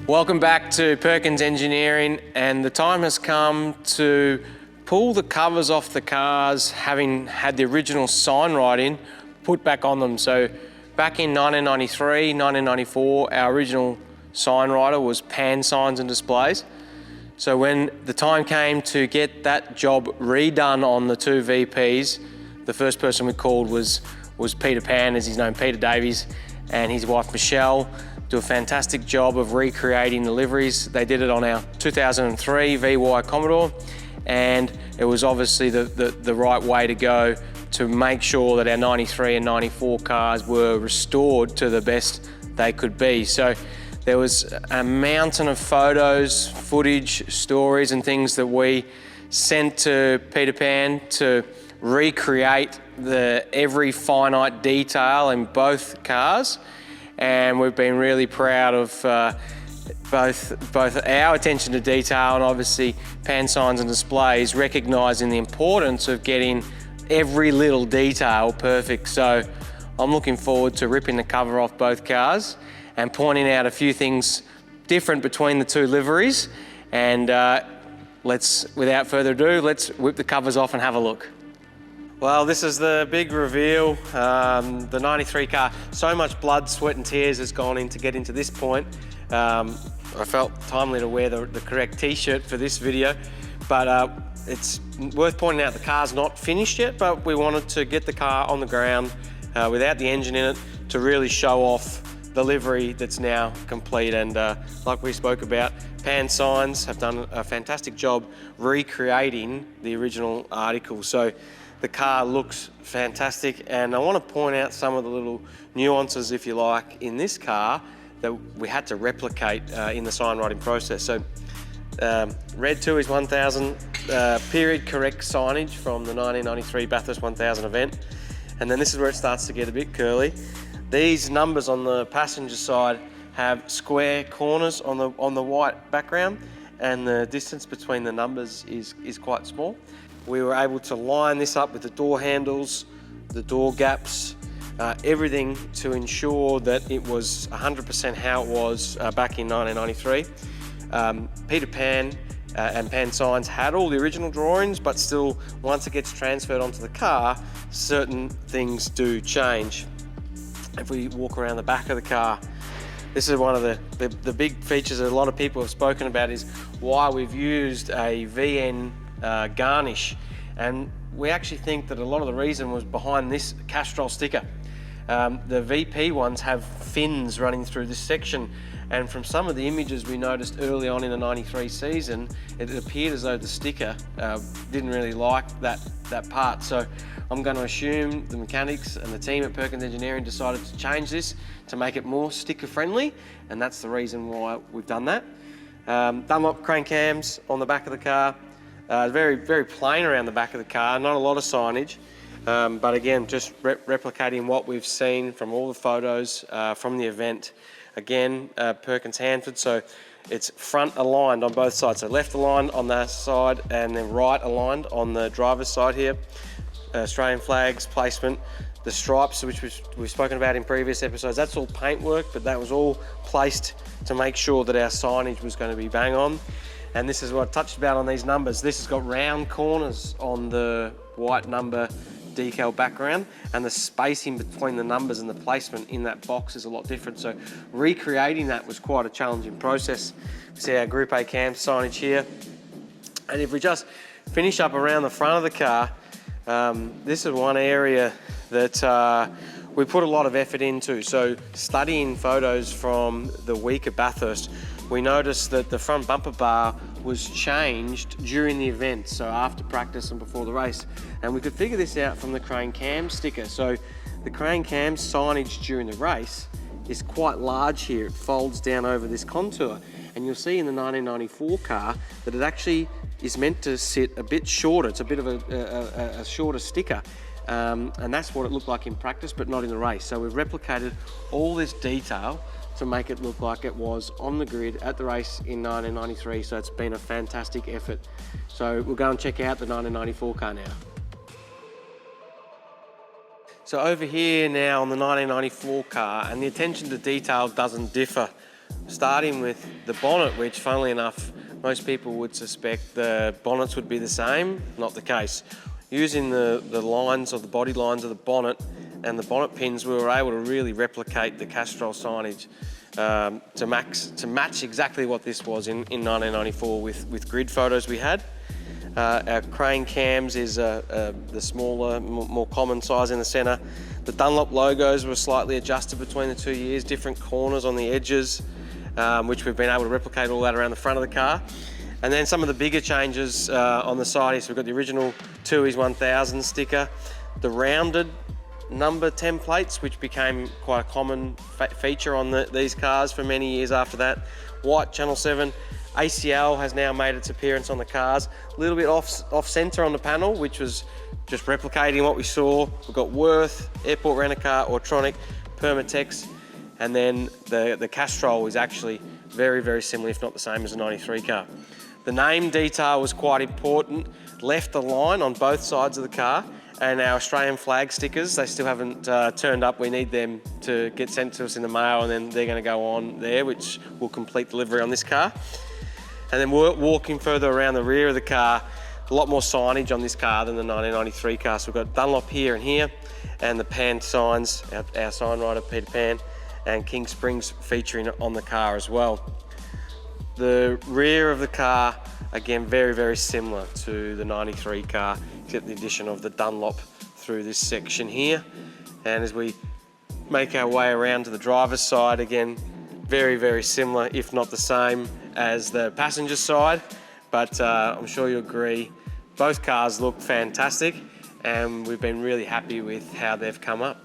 Welcome back to Perkins Engineering, and the time has come to pull the covers off the cars having had the original Signwriting put back on them. So back in 1993, 1994, our original Signwriter was pan signs and displays. So when the time came to get that job redone on the two VPs, the first person we called was Peter Pan, as he's known, Peter Davies, and his wife Michelle. Do a fantastic job of recreating the liveries. They did it on our 2003 VY Commodore, and it was obviously the right way to go to make sure that our 93 and 94 cars were restored to the best they could be. So there was a mountain of photos, footage, stories and things that we sent to Peter Pan to recreate every finite detail in both cars. And we've been really proud of both our attention to detail and obviously pan signs and displays, recognising the importance of getting every little detail perfect. So I'm looking forward to ripping the cover off both cars and pointing out a few things different between the two liveries. And without further ado, let's whip the covers off and have a look. Well, this is the big reveal, the 93 car. So much blood, sweat and tears has gone in to get into this point. I felt timely to wear the correct t-shirt for this video, but it's worth pointing out the car's not finished yet, but we wanted to get the car on the ground without the engine in it to really show off the livery that's now complete. And like we spoke about, Pan Signs have done a fantastic job recreating the original article. So the car looks fantastic, and I want to point out some of the little nuances, if you like, in this car that we had to replicate in the Signwriting process. So Red 2 is 1000, period correct signage from the 1993 Bathurst 1000 event. And then this is where it starts to get a bit curly. These numbers on the passenger side have square corners on the white background, and the distance between the numbers is quite small. We were able to line this up with the door handles, the door gaps, everything to ensure that it was 100% how it was back in 1993. Peter Pan and Pan Signs had all the original drawings, but still, once it gets transferred onto the car, certain things do change. If we walk around the back of the car, this is one of the big features that a lot of people have spoken about, is why we've used a VN garnish, and we actually think that a lot of the reason was behind this Castrol sticker. The VP ones have fins running through this section, and from some of the images we noticed early on in the 93 season, it appeared as though the sticker didn't really like that part. So I'm going to assume the mechanics and the team at Perkins Engineering decided to change this to make it more sticker friendly, and that's the reason why we've done that. Dunlop crane cams on the back of the car. Very, very plain around the back of the car, not a lot of signage, but again, just replicating what we've seen from all the photos from the event. Again, Perkins Hanford, so it's front aligned on both sides, so left aligned on that side and then right aligned on the driver's side here. Australian flags, placement, the stripes, which we've spoken about in previous episodes, that's all paintwork, but that was all placed to make sure that our signage was going to be bang on. And this is what I touched about on these numbers. This has got round corners on the white number decal background, and the spacing between the numbers and the placement in that box is a lot different. So recreating that was quite a challenging process. We see our Group A cam signage here. And if we just finish up around the front of the car, this is one area that we put a lot of effort into. So studying photos from the week at Bathurst, we noticed that the front bumper bar was changed during the event, so after practice and before the race. And we could figure this out from the crane cam sticker. So the crane cam signage during the race is quite large here. It folds down over this contour. And you'll see in the 1994 car that it actually is meant to sit a bit shorter. It's a bit of a shorter sticker. And that's what it looked like in practice, but not in the race. So we've replicated all this detail to make it look like it was on the grid at the race in 1993. So it's been a fantastic effort. So we'll go and check out the 1994 car now. So over here now on the 1994 car, and the attention to detail doesn't differ starting with the bonnet, which funnily enough, most people would suspect the bonnets would be the same. Not the case. Using the lines or the body lines of the bonnet and the bonnet pins, we were able to really replicate the Castrol signage to match exactly what this was in 1994 with grid photos we had. Our crane cams is the smaller, more common size in the centre. The Dunlop logos were slightly adjusted between the 2 years, different corners on the edges, which we've been able to replicate all that around the front of the car. And then some of the bigger changes on the side, so we've got the original Tui's 1000 sticker, the rounded number templates, which became quite a common feature on these cars for many years after that. White Channel 7. ACL has now made its appearance on the cars. A little bit off-centre on the panel, which was just replicating what we saw. We've got Worth, Airport Rent-A-Car, Autronic, Permatex, and then the Castrol is actually very, very similar, if not the same as a 93 car. The name detail was quite important. Left the line on both sides of the car, and our Australian flag stickers, they still haven't turned up. We need them to get sent to us in the mail, and then they're going to go on there, which will complete delivery on this car. And then walking further around the rear of the car, a lot more signage on this car than the 1993 car. So we've got Dunlop here and here, and the Pan signs, our sign writer Peter Pan, and King Springs featuring on the car as well. The rear of the car, again, very, very similar to the 93 car, except the addition of the Dunlop through this section here. And as we make our way around to the driver's side, again, very, very similar, if not the same as the passenger side, but I'm sure you agree, both cars look fantastic, and we've been really happy with how they've come up.